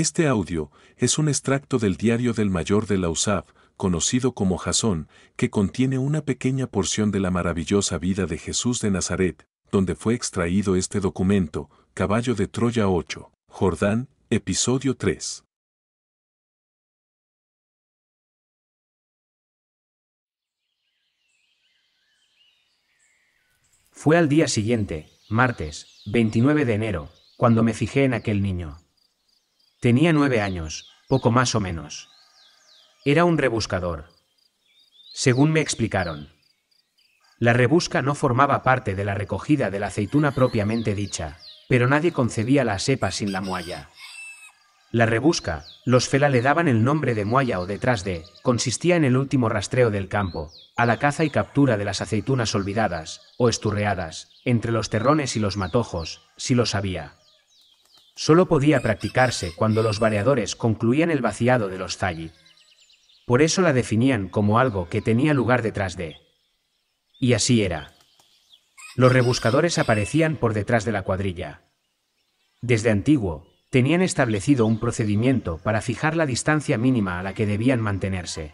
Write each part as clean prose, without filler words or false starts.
Este audio es un extracto del diario del mayor de la USAF, conocido como Jasón, que contiene una pequeña porción de la maravillosa vida de Jesús de Nazaret, donde fue extraído este documento, Caballo de Troya 8, Jordán, episodio 3. Fue al día siguiente, martes, 29 de enero, cuando me fijé en aquel niño. Tenía 9 años, poco más o menos. Era un rebuscador. Según me explicaron. La rebusca no formaba parte de la recogida de la aceituna propiamente dicha, pero nadie concebía la sepa sin la mualla. La rebusca, los fela le daban el nombre de mualla o detrás de, consistía en el último rastreo del campo, a la caza y captura de las aceitunas olvidadas, o esturreadas, entre los terrones y los matojos, si los había. Solo podía practicarse cuando los vareadores concluían el vaciado de los zalli. Por eso la definían como algo que tenía lugar detrás de. Y así era. Los rebuscadores aparecían por detrás de la cuadrilla. Desde antiguo, tenían establecido un procedimiento para fijar la distancia mínima a la que debían mantenerse.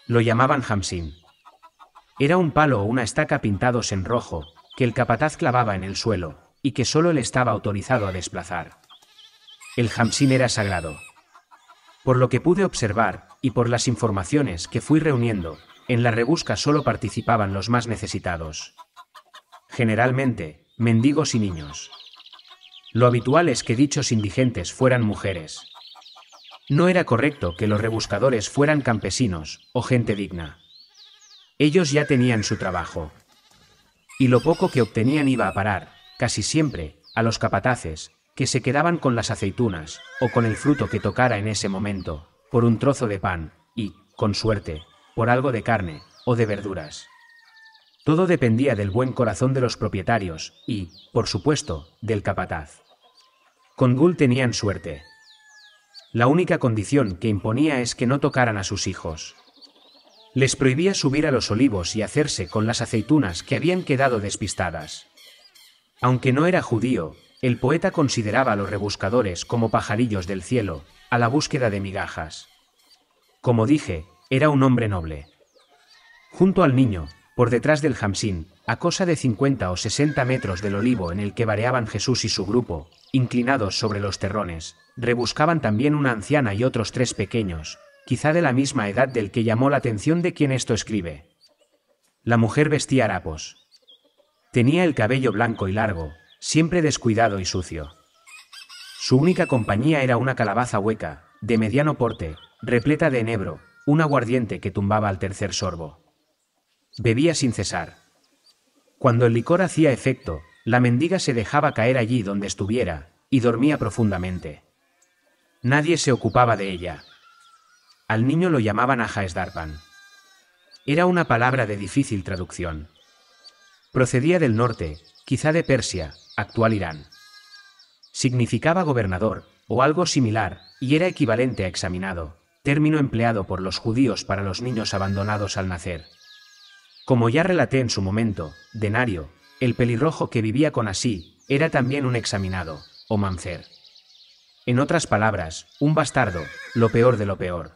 Lo llamaban hamsin. Era un palo o una estaca pintados en rojo, que el capataz clavaba en el suelo, y que solo él estaba autorizado a desplazar. El hamsin era sagrado. Por lo que pude observar, y por las informaciones que fui reuniendo, en la rebusca solo participaban los más necesitados. Generalmente, mendigos y niños. Lo habitual es que dichos indigentes fueran mujeres. No era correcto que los rebuscadores fueran campesinos o gente digna. Ellos ya tenían su trabajo. Y lo poco que obtenían iba a parar, casi siempre, a los capataces, que se quedaban con las aceitunas, o con el fruto que tocara en ese momento, por un trozo de pan, y, con suerte, por algo de carne, o de verduras. Todo dependía del buen corazón de los propietarios, y, por supuesto, del capataz. Con Gul tenían suerte. La única condición que imponía es que no tocaran a sus hijos. Les prohibía subir a los olivos y hacerse con las aceitunas que habían quedado despistadas. Aunque no era judío, el poeta consideraba a los rebuscadores como pajarillos del cielo, a la búsqueda de migajas. Como dije, era un hombre noble. Junto al niño, por detrás del hamsin, a cosa de 50 o 60 metros del olivo en el que vareaban Jesús y su grupo, inclinados sobre los terrones, rebuscaban también una anciana y otros 3 pequeños, quizá de la misma edad del que llamó la atención de quien esto escribe. La mujer vestía harapos. Tenía el cabello blanco y largo, siempre descuidado y sucio. Su única compañía era una calabaza hueca, de mediano porte, repleta de enebro, un aguardiente que tumbaba al tercer sorbo. Bebía sin cesar. Cuando el licor hacía efecto, la mendiga se dejaba caer allí donde estuviera, y dormía profundamente. Nadie se ocupaba de ella. Al niño lo llamaban Ajaesdarpan. Era una palabra de difícil traducción. Procedía del norte, quizá de Persia, actual Irán. Significaba gobernador, o algo similar, y era equivalente a examinado, término empleado por los judíos para los niños abandonados al nacer. Como ya relaté en su momento, Denario, el pelirrojo que vivía con Así, era también un examinado, o mamzer. En otras palabras, un bastardo, lo peor de lo peor.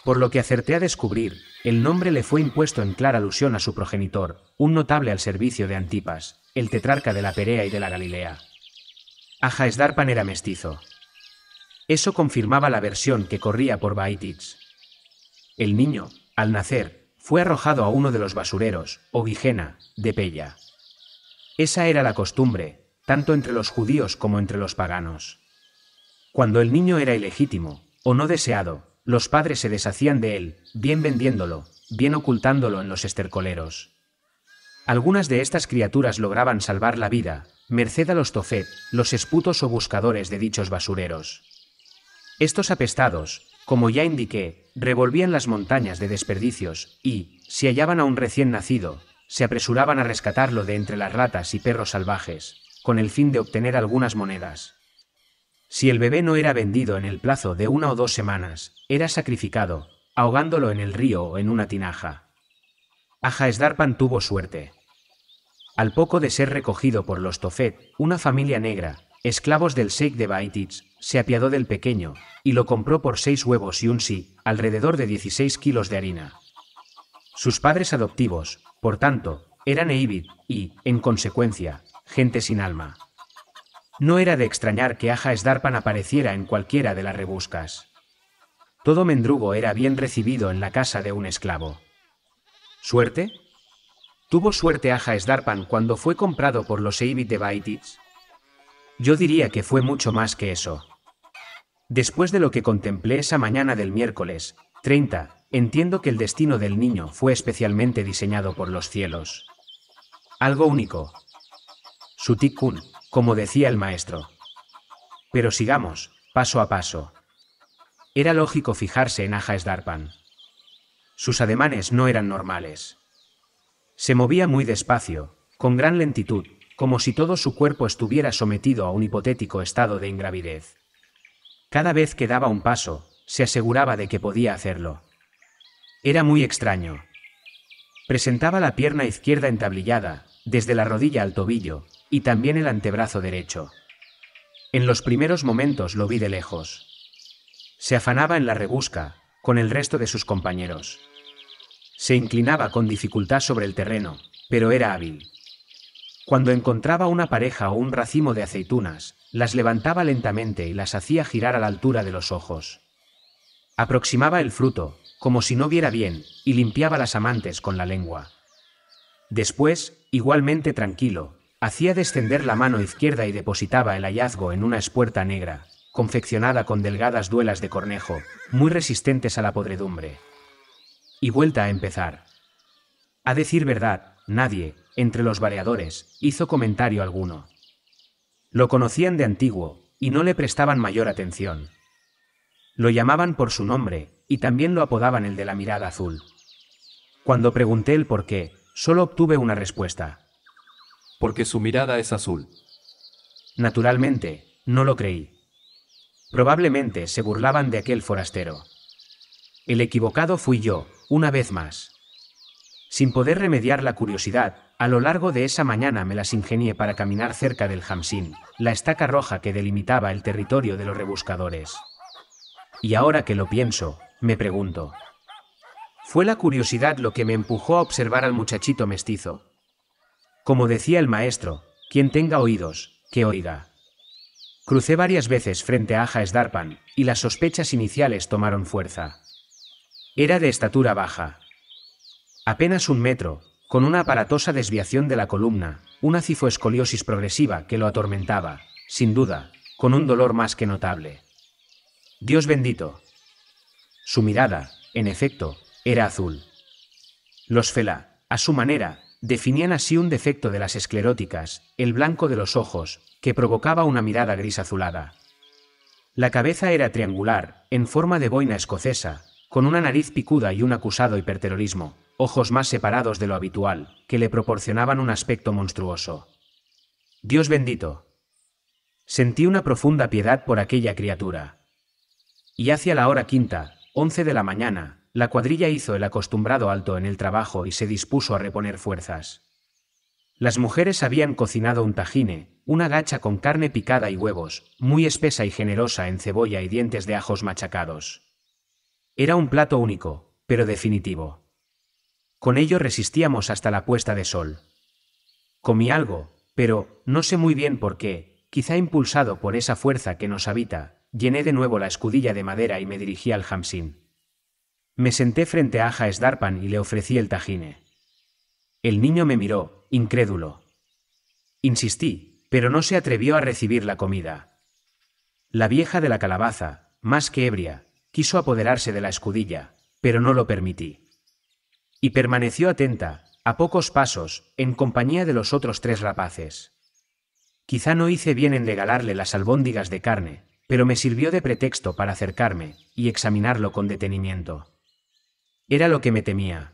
Por lo que acerté a descubrir, el nombre le fue impuesto en clara alusión a su progenitor, un notable al servicio de Antipas, el tetrarca de la Perea y de la Galilea. Ajaesdarpan era mestizo. Eso confirmaba la versión que corría por Baititz. El niño, al nacer, fue arrojado a uno de los basureros, o vigena, de Pella. Esa era la costumbre, tanto entre los judíos como entre los paganos. Cuando el niño era ilegítimo, o no deseado, los padres se deshacían de él, bien vendiéndolo, bien ocultándolo en los estercoleros. Algunas de estas criaturas lograban salvar la vida, merced a los tofet, los esputos o buscadores de dichos basureros. Estos apestados, como ya indiqué, revolvían las montañas de desperdicios y, si hallaban a un recién nacido, se apresuraban a rescatarlo de entre las ratas y perros salvajes, con el fin de obtener algunas monedas. Si el bebé no era vendido en el plazo de 1 o 2 semanas, era sacrificado, ahogándolo en el río o en una tinaja. Ajaesdarpan tuvo suerte. Al poco de ser recogido por los tofet, una familia negra, esclavos del Sheikh de Baitich, se apiadó del pequeño, y lo compró por 6 huevos y un sí, alrededor de 16 kilos de harina. Sus padres adoptivos, por tanto, eran Eibid y, en consecuencia, gente sin alma. No era de extrañar que Aja Sdarpan apareciera en cualquiera de las rebuscas. Todo mendrugo era bien recibido en la casa de un esclavo. ¿Suerte? ¿Tuvo suerte Aja Sdarpan cuando fue comprado por los Eibid de Baitich? Yo diría que fue mucho más que eso. Después de lo que contemplé esa mañana del miércoles 30, entiendo que el destino del niño fue especialmente diseñado por los cielos. Algo único. Su tikkun, como decía el maestro. Pero sigamos, paso a paso. Era lógico fijarse en Aja Sdarpan. Sus ademanes no eran normales. Se movía muy despacio, con gran lentitud, como si todo su cuerpo estuviera sometido a un hipotético estado de ingravidez. Cada vez que daba un paso, se aseguraba de que podía hacerlo. Era muy extraño. Presentaba la pierna izquierda entablillada, desde la rodilla al tobillo, y también el antebrazo derecho. En los primeros momentos lo vi de lejos. Se afanaba en la rebusca, con el resto de sus compañeros. Se inclinaba con dificultad sobre el terreno, pero era hábil. Cuando encontraba una pareja o un racimo de aceitunas, las levantaba lentamente y las hacía girar a la altura de los ojos. Aproximaba el fruto, como si no viera bien, y limpiaba las amantes con la lengua. Después, igualmente tranquilo, hacía descender la mano izquierda y depositaba el hallazgo en una espuerta negra, confeccionada con delgadas duelas de cornejo, muy resistentes a la podredumbre. Y vuelta a empezar. A decir verdad, nadie, entre los variadores, hizo comentario alguno. Lo conocían de antiguo, y no le prestaban mayor atención. Lo llamaban por su nombre, y también lo apodaban el de la mirada azul. Cuando pregunté el por qué, solo obtuve una respuesta. Porque su mirada es azul. Naturalmente, no lo creí. Probablemente se burlaban de aquel forastero. El equivocado fui yo, una vez más. Sin poder remediar la curiosidad, a lo largo de esa mañana me las ingenié para caminar cerca del Hamsin, la estaca roja que delimitaba el territorio de los rebuscadores. Y ahora que lo pienso, me pregunto. ¿Fue la curiosidad lo que me empujó a observar al muchachito mestizo? Como decía el maestro, quien tenga oídos, que oiga. Crucé varias veces frente a Aja Sdarpan, y las sospechas iniciales tomaron fuerza. Era de estatura baja. Apenas 1 metro, con una aparatosa desviación de la columna, una cifoescoliosis progresiva que lo atormentaba, sin duda, con un dolor más que notable. Dios bendito. Su mirada, en efecto, era azul. Los Fela, a su manera, definían así un defecto de las escleróticas, el blanco de los ojos, que provocaba una mirada gris azulada. La cabeza era triangular, en forma de boina escocesa, con una nariz picuda y un acusado hiperterrorismo, ojos más separados de lo habitual, que le proporcionaban un aspecto monstruoso. Dios bendito. Sentí una profunda piedad por aquella criatura. Y hacia la hora quinta, 11 de la mañana, la cuadrilla hizo el acostumbrado alto en el trabajo y se dispuso a reponer fuerzas. Las mujeres habían cocinado un tajine, una gacha con carne picada y huevos, muy espesa y generosa en cebolla y dientes de ajos machacados. Era un plato único, pero definitivo. Con ello resistíamos hasta la puesta de sol. Comí algo, pero, no sé muy bien por qué, quizá impulsado por esa fuerza que nos habita, llené de nuevo la escudilla de madera y me dirigí al Hamsin. Me senté frente a Aja Sdarpan y le ofrecí el tajine. El niño me miró, incrédulo. Insistí, pero no se atrevió a recibir la comida. La vieja de la calabaza, más que ebria, quiso apoderarse de la escudilla, pero no lo permití. Y permaneció atenta, a pocos pasos, en compañía de los otros 3 rapaces. Quizá no hice bien en regalarle las albóndigas de carne, pero me sirvió de pretexto para acercarme y examinarlo con detenimiento. Era lo que me temía.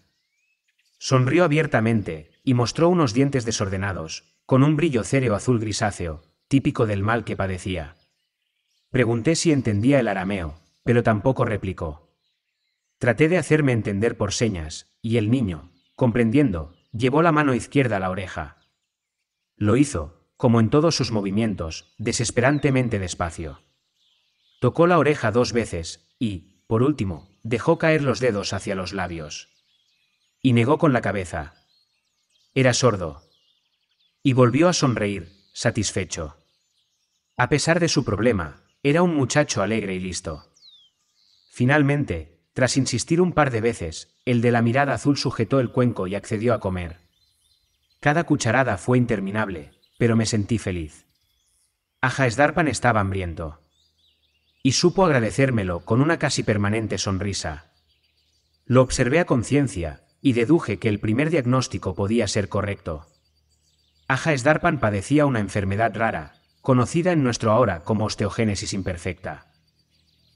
Sonrió abiertamente, y mostró unos dientes desordenados, con un brillo céreo azul grisáceo, típico del mal que padecía. Pregunté si entendía el arameo, pero tampoco replicó. Traté de hacerme entender por señas, y el niño, comprendiendo, llevó la mano izquierda a la oreja. Lo hizo, como en todos sus movimientos, desesperantemente despacio. Tocó la oreja 2 veces, y, por último, dejó caer los dedos hacia los labios. Y negó con la cabeza. Era sordo. Y volvió a sonreír, satisfecho. A pesar de su problema, era un muchacho alegre y listo. Finalmente, tras insistir un par de veces, el de la mirada azul sujetó el cuenco y accedió a comer. Cada cucharada fue interminable, pero me sentí feliz. Ajaesdarpan estaba hambriento. Y supo agradecérmelo con una casi permanente sonrisa. Lo observé a conciencia, y deduje que el primer diagnóstico podía ser correcto. Ajaesdarpan padecía una enfermedad rara, conocida en nuestro ahora como osteogénesis imperfecta.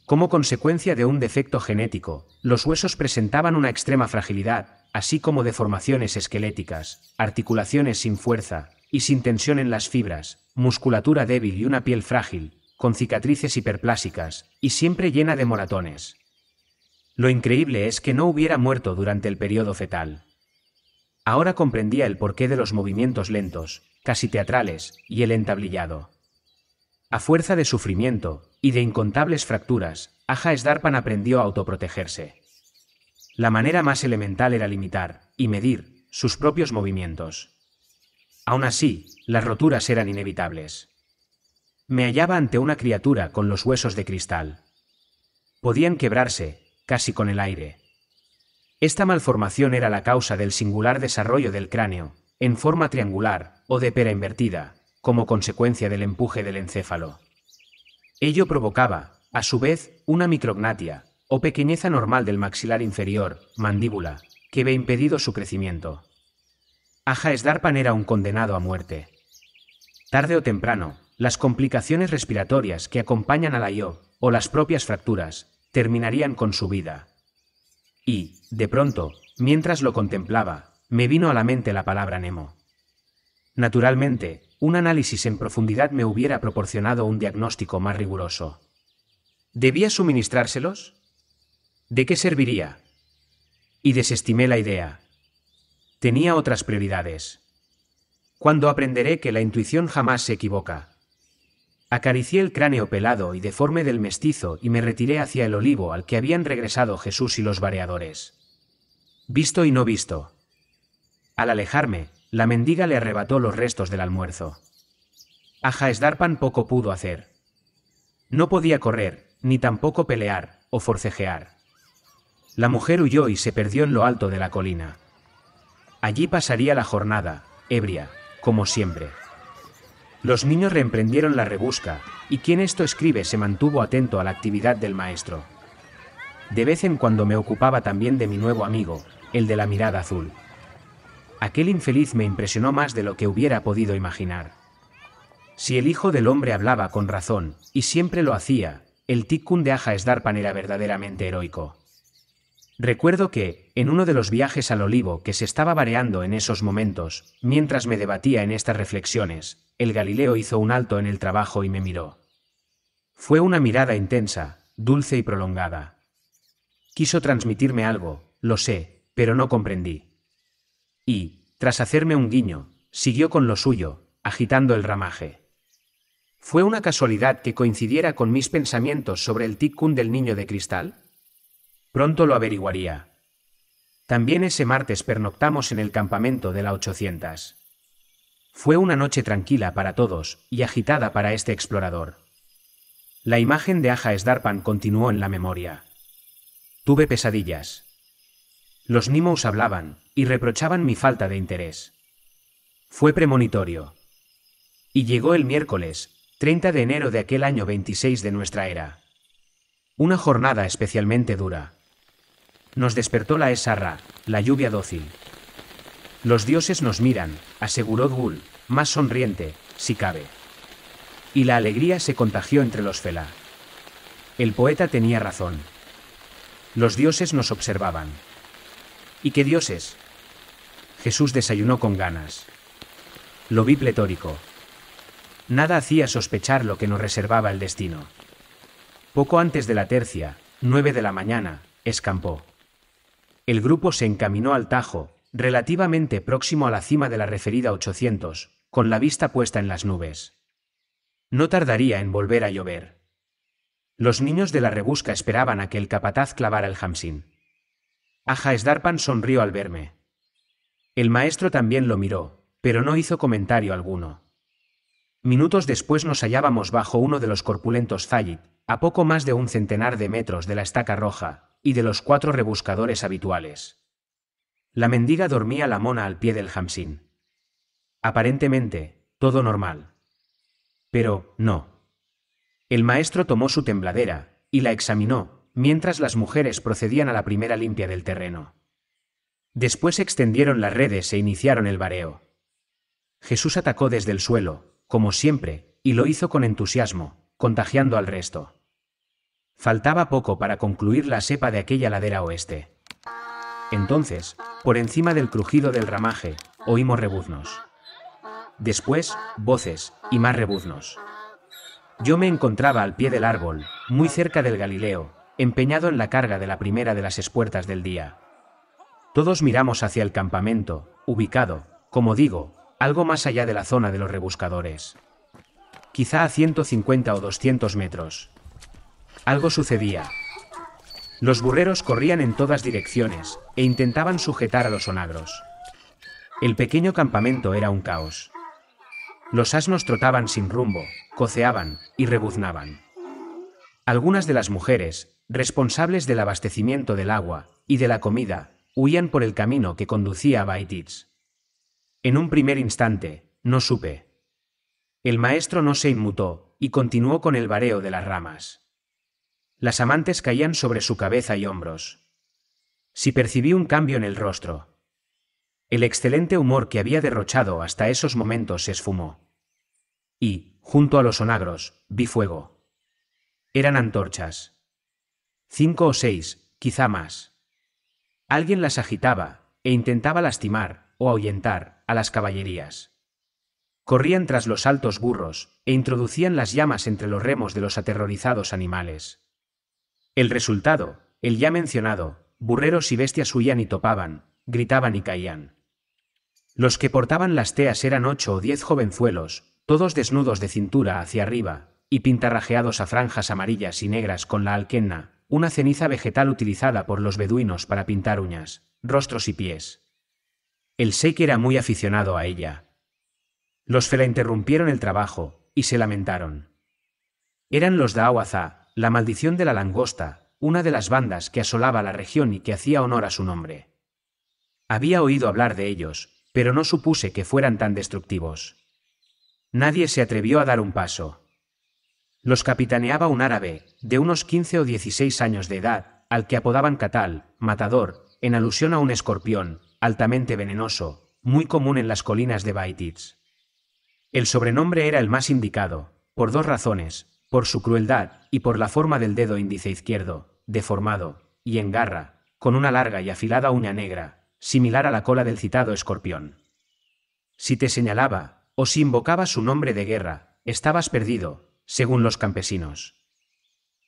Como consecuencia de un defecto genético, los huesos presentaban una extrema fragilidad, así como deformaciones esqueléticas, articulaciones sin fuerza y sin tensión en las fibras, musculatura débil y una piel frágil, con cicatrices hiperplásicas, y siempre llena de moratones. Lo increíble es que no hubiera muerto durante el periodo fetal. Ahora comprendía el porqué de los movimientos lentos, casi teatrales, y el entablillado. A fuerza de sufrimiento y de incontables fracturas, Ajaesdarpan aprendió a autoprotegerse. La manera más elemental era limitar y medir sus propios movimientos. Aún así, las roturas eran inevitables. Me hallaba ante una criatura con los huesos de cristal. Podían quebrarse, casi con el aire. Esta malformación era la causa del singular desarrollo del cráneo, en forma triangular o de pera invertida, como consecuencia del empuje del encéfalo. Ello provocaba, a su vez, una micrognatia, o pequeñeza normal del maxilar inferior, mandíbula, que había impedido su crecimiento. Ajaesdarpan era un condenado a muerte. Tarde o temprano, las complicaciones respiratorias que acompañan a la IO, o las propias fracturas, terminarían con su vida. Y, de pronto, mientras lo contemplaba, me vino a la mente la palabra Nemo. Naturalmente, un análisis en profundidad me hubiera proporcionado un diagnóstico más riguroso. ¿Debía suministrárselos? ¿De qué serviría? Y desestimé la idea. Tenía otras prioridades. ¿Cuándo aprenderé que la intuición jamás se equivoca? Acaricié el cráneo pelado y deforme del mestizo y me retiré hacia el olivo al que habían regresado Jesús y los vareadores. Visto y no visto. Al alejarme, la mendiga le arrebató los restos del almuerzo. Ajaesdarpan poco pudo hacer. No podía correr, ni tampoco pelear o forcejear. La mujer huyó y se perdió en lo alto de la colina. Allí pasaría la jornada, ebria, como siempre. Los niños reemprendieron la rebusca, y quien esto escribe se mantuvo atento a la actividad del maestro. De vez en cuando me ocupaba también de mi nuevo amigo, el de la mirada azul. Aquel infeliz me impresionó más de lo que hubiera podido imaginar. Si el Hijo del Hombre hablaba con razón, y siempre lo hacía, el Tikkun de Ajaesdarpan era verdaderamente heroico. Recuerdo que, en uno de los viajes al olivo que se estaba vareando en esos momentos, mientras me debatía en estas reflexiones, el Galileo hizo un alto en el trabajo y me miró. Fue una mirada intensa, dulce y prolongada. Quiso transmitirme algo, lo sé, pero no comprendí. Y, tras hacerme un guiño, siguió con lo suyo, agitando el ramaje. ¿Fue una casualidad que coincidiera con mis pensamientos sobre el Tikkun del niño de cristal? Pronto lo averiguaría. También ese martes pernoctamos en el campamento de la 800. Fue una noche tranquila para todos y agitada para este explorador. La imagen de Ajaesdarpan continuó en la memoria. Tuve pesadillas. Los Nimous hablaban y reprochaban mi falta de interés. Fue premonitorio. Y llegó el miércoles, 30 de enero de aquel año 26 de nuestra era. Una jornada especialmente dura. Nos despertó la Esarra, la lluvia dócil. Los dioses nos miran, aseguró Dgul, más sonriente, si cabe. Y la alegría se contagió entre los Fela. El poeta tenía razón. Los dioses nos observaban. ¿Y qué dioses? Jesús desayunó con ganas. Lo vi pletórico. Nada hacía sospechar lo que nos reservaba el destino. Poco antes de la tercia, 9 de la mañana, escampó. El grupo se encaminó al Tajo, relativamente próximo a la cima de la referida 800, con la vista puesta en las nubes. No tardaría en volver a llover. Los niños de la rebusca esperaban a que el capataz clavara el hamsín. Ajaesdarpan sonrió al verme. El maestro también lo miró, pero no hizo comentario alguno. Minutos después nos hallábamos bajo uno de los corpulentos zayit, a poco más de un centenar de metros de la estaca roja, y de los 4 rebuscadores habituales. La mendiga dormía la mona al pie del hamsín. Aparentemente, todo normal. Pero, no. El maestro tomó su tembladera, y la examinó, mientras las mujeres procedían a la primera limpia del terreno. Después extendieron las redes e iniciaron el vareo. Jesús atacó desde el suelo, como siempre, y lo hizo con entusiasmo, contagiando al resto. Faltaba poco para concluir la cepa de aquella ladera oeste. Entonces, por encima del crujido del ramaje, oímos rebuznos. Después, voces, y más rebuznos. Yo me encontraba al pie del árbol, muy cerca del Galileo, empeñado en la carga de la primera de las espuertas del día. Todos miramos hacia el campamento, ubicado, como digo, algo más allá de la zona de los rebuscadores. Quizá a 150 o 200 metros. Algo sucedía. Los burreros corrían en todas direcciones, e intentaban sujetar a los onagros. El pequeño campamento era un caos. Los asnos trotaban sin rumbo, coceaban y rebuznaban. Algunas de las mujeres, responsables del abastecimiento del agua y de la comida, huían por el camino que conducía a Baititz. En un primer instante, no supe. El maestro no se inmutó, y continuó con el vareo de las ramas. Las amantes caían sobre su cabeza y hombros. Si percibí un cambio en el rostro. El excelente humor que había derrochado hasta esos momentos se esfumó. Y, junto a los onagros, vi fuego. Eran antorchas. 5 o 6, quizá más. Alguien las agitaba, e intentaba lastimar, o ahuyentar, a las caballerías. Corrían tras los altos burros, e introducían las llamas entre los remos de los aterrorizados animales. El resultado, el ya mencionado, burreros y bestias huían y topaban, gritaban y caían. Los que portaban las teas eran 8 o 10 jovenzuelos, todos desnudos de cintura hacia arriba, y pintarrajeados a franjas amarillas y negras con la alquenna, una ceniza vegetal utilizada por los beduinos para pintar uñas, rostros y pies. El sheik era muy aficionado a ella. Los fela interrumpieron el trabajo, y se lamentaron. Eran los Daawazá, la maldición de la langosta, una de las bandas que asolaba la región y que hacía honor a su nombre. Había oído hablar de ellos, pero no supuse que fueran tan destructivos. Nadie se atrevió a dar un paso. Los capitaneaba un árabe, de unos 15 o 16 años de edad, al que apodaban Catal, matador, en alusión a un escorpión, altamente venenoso, muy común en las colinas de Baititz. El sobrenombre era el más indicado, por 2 razones, por su crueldad y por la forma del dedo índice izquierdo, deformado, y en garra, con una larga y afilada uña negra, similar a la cola del citado escorpión. Si te señalaba, o si invocaba su nombre de guerra, estabas perdido, según los campesinos.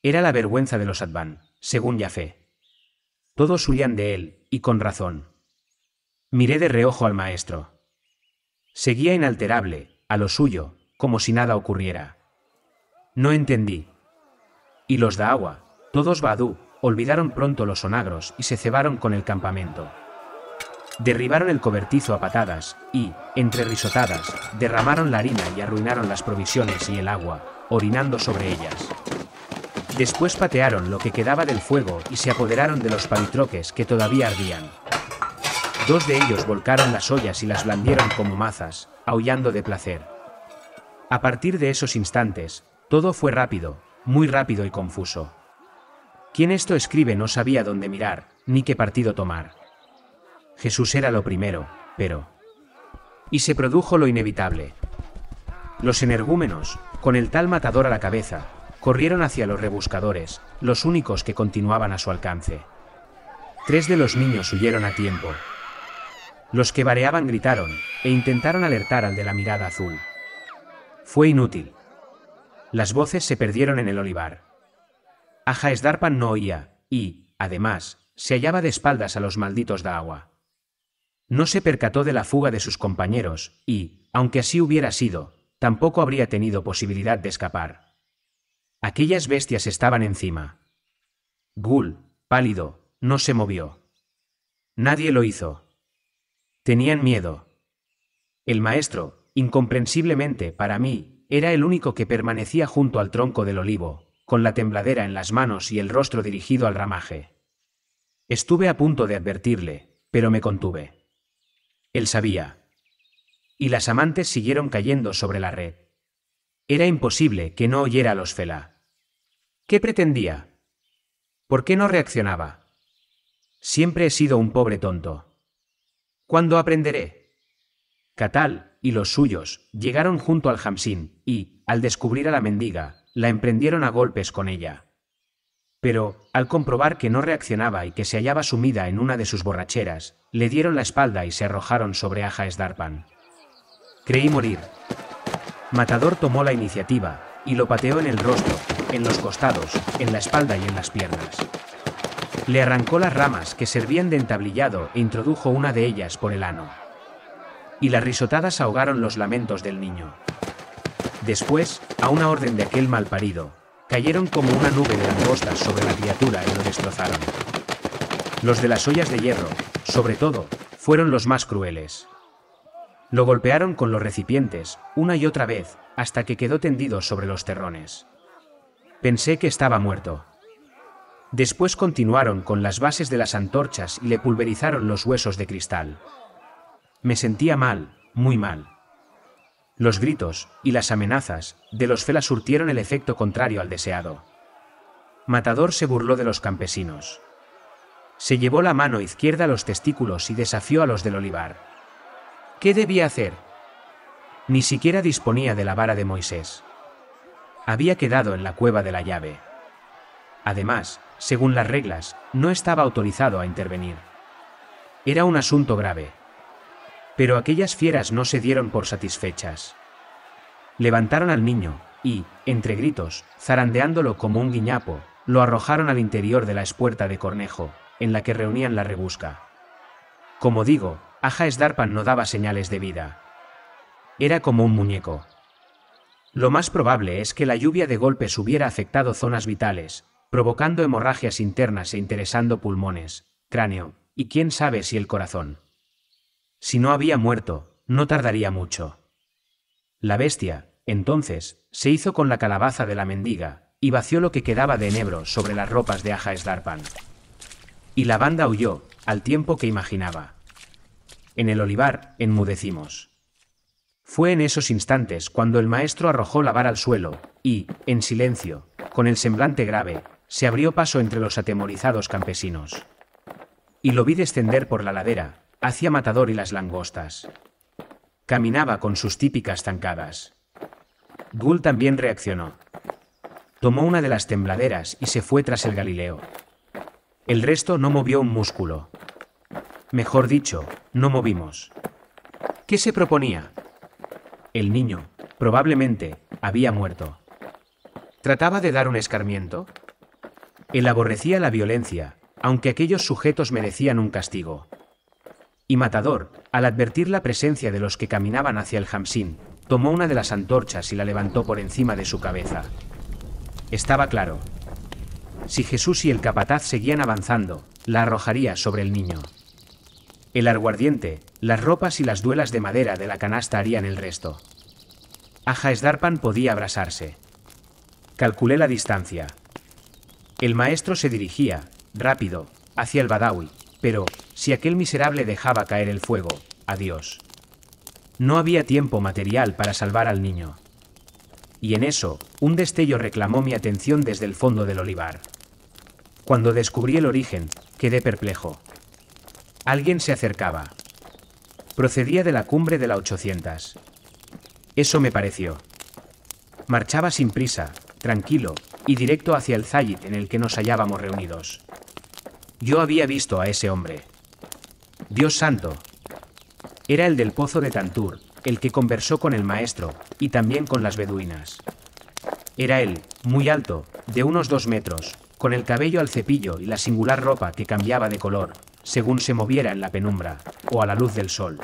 Era la vergüenza de los Adván, según Jafé. Todos huían de él, y con razón. Miré de reojo al maestro. Seguía inalterable, a lo suyo, como si nada ocurriera. No entendí. Y los Daawa, todos Badú, olvidaron pronto los onagros y se cebaron con el campamento. Derribaron el cobertizo a patadas y, entre risotadas, derramaron la harina y arruinaron las provisiones y el agua, orinando sobre ellas. Después patearon lo que quedaba del fuego y se apoderaron de los palitroques que todavía ardían. 2 de ellos volcaron las ollas y las blandieron como mazas, aullando de placer. A partir de esos instantes, todo fue rápido, muy rápido y confuso. Quien esto escribe no sabía dónde mirar, ni qué partido tomar. Jesús era lo primero, pero... Y se produjo lo inevitable. Los energúmenos, con el tal matador a la cabeza, corrieron hacia los rebuscadores, los únicos que continuaban a su alcance. 3 de los niños huyeron a tiempo. Los que vareaban gritaron, e intentaron alertar al de la mirada azul. Fue inútil. Las voces se perdieron en el olivar. Ajaesdarpan no oía, y, además, se hallaba de espaldas a los malditos Daawa. No se percató de la fuga de sus compañeros, y, aunque así hubiera sido, tampoco habría tenido posibilidad de escapar. Aquellas bestias estaban encima. Ghoul, pálido, no se movió. Nadie lo hizo. Tenían miedo. El maestro, incomprensiblemente para mí, era el único que permanecía junto al tronco del olivo, con la tembladera en las manos y el rostro dirigido al ramaje. Estuve a punto de advertirle, pero me contuve. Él sabía. Y las amantes siguieron cayendo sobre la red. Era imposible que no oyera a los Fela. ¿Qué pretendía? ¿Por qué no reaccionaba? Siempre he sido un pobre tonto. ¿Cuándo aprenderé? Catal y los suyos llegaron junto al Hamsin y, al descubrir a la mendiga, la emprendieron a golpes con ella. Pero, al comprobar que no reaccionaba y que se hallaba sumida en una de sus borracheras, le dieron la espalda y se arrojaron sobre Ajaes-Darpan. Creí morir. Matador tomó la iniciativa y lo pateó en el rostro, en los costados, en la espalda y en las piernas. Le arrancó las ramas que servían de entablillado e introdujo una de ellas por el ano. Y las risotadas ahogaron los lamentos del niño. Después, a una orden de aquel malparido, cayeron como una nube de langostas sobre la criatura y lo destrozaron. Los de las ollas de hierro, sobre todo, fueron los más crueles. Lo golpearon con los recipientes, una y otra vez, hasta que quedó tendido sobre los terrones. Pensé que estaba muerto. Después continuaron con las bases de las antorchas y le pulverizaron los huesos de cristal. Me sentía mal, muy mal. Los gritos y las amenazas de los Fela surtieron el efecto contrario al deseado. Matador se burló de los campesinos. Se llevó la mano izquierda a los testículos y desafió a los del olivar. ¿Qué debía hacer? Ni siquiera disponía de la vara de Moisés. Había quedado en la cueva de la llave. Además, según las reglas, no estaba autorizado a intervenir. Era un asunto grave. Pero aquellas fieras no se dieron por satisfechas. Levantaron al niño y, entre gritos, zarandeándolo como un guiñapo, lo arrojaron al interior de la espuerta de cornejo, en la que reunían la rebusca. Como digo, Ajaes-Darpan no daba señales de vida. Era como un muñeco. Lo más probable es que la lluvia de golpes hubiera afectado zonas vitales, provocando hemorragias internas e interesando pulmones, cráneo, y quién sabe si el corazón. Si no había muerto, no tardaría mucho. La bestia, entonces, se hizo con la calabaza de la mendiga, y vació lo que quedaba de enebro sobre las ropas de Ajaes-Darpan. Y la banda huyó, al tiempo que imaginaba. En el olivar, enmudecimos. Fue en esos instantes cuando el maestro arrojó la vara al suelo, y, en silencio, con el semblante grave, se abrió paso entre los atemorizados campesinos. Y lo vi descender por la ladera, hacia Matador y las langostas. Caminaba con sus típicas zancadas. Ghoul también reaccionó. Tomó una de las tembladeras y se fue tras el Galileo. El resto no movió un músculo. Mejor dicho, no movimos. ¿Qué se proponía? El niño, probablemente, había muerto. ¿Trataba de dar un escarmiento? Él aborrecía la violencia, aunque aquellos sujetos merecían un castigo. Y Matador, al advertir la presencia de los que caminaban hacia el Hamsin, tomó una de las antorchas y la levantó por encima de su cabeza. Estaba claro. Si Jesús y el capataz seguían avanzando, la arrojaría sobre el niño. El aguardiente, las ropas y las duelas de madera de la canasta harían el resto. Ajaes-Darpan podía abrasarse. Calculé la distancia. El maestro se dirigía, rápido, hacia el Badawi, pero, si aquel miserable dejaba caer el fuego, adiós. No había tiempo material para salvar al niño. Y en eso, un destello reclamó mi atención desde el fondo del olivar. Cuando descubrí el origen, quedé perplejo. Alguien se acercaba. Procedía de la cumbre de la 800. Eso me pareció. Marchaba sin prisa, tranquilo, y directo hacia el zayit en el que nos hallábamos reunidos. Yo había visto a ese hombre. Dios santo. Era el del pozo de Tantur, el que conversó con el maestro, y también con las beduinas. Era él, muy alto, de unos 2 metros, con el cabello al cepillo y la singular ropa que cambiaba de color, según se moviera en la penumbra, o a la luz del sol.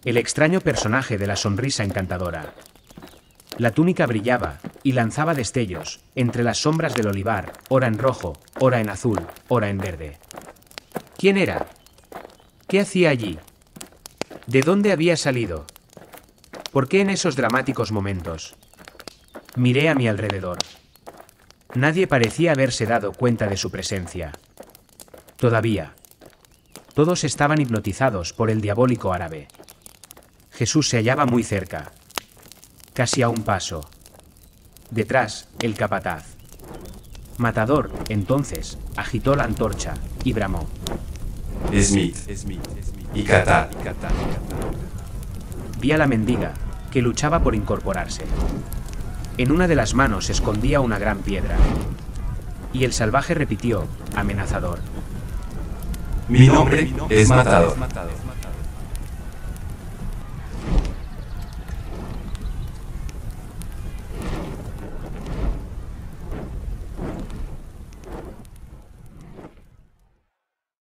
El extraño personaje de la sonrisa encantadora. La túnica brillaba y lanzaba destellos entre las sombras del olivar, ora en rojo, ora en azul, ora en verde. ¿Quién era? ¿Qué hacía allí? ¿De dónde había salido? ¿Por qué en esos dramáticos momentos? Miré a mi alrededor. Nadie parecía haberse dado cuenta de su presencia. Todavía. Todos estaban hipnotizados por el diabólico árabe. Jesús se hallaba muy cerca. Casi a un paso. Detrás, el capataz. Matador, entonces, agitó la antorcha y bramó. Smith y Qatar. Vi a la mendiga, que luchaba por incorporarse. En una de las manos escondía una gran piedra. Y el salvaje repitió, amenazador. Mi nombre es Matador.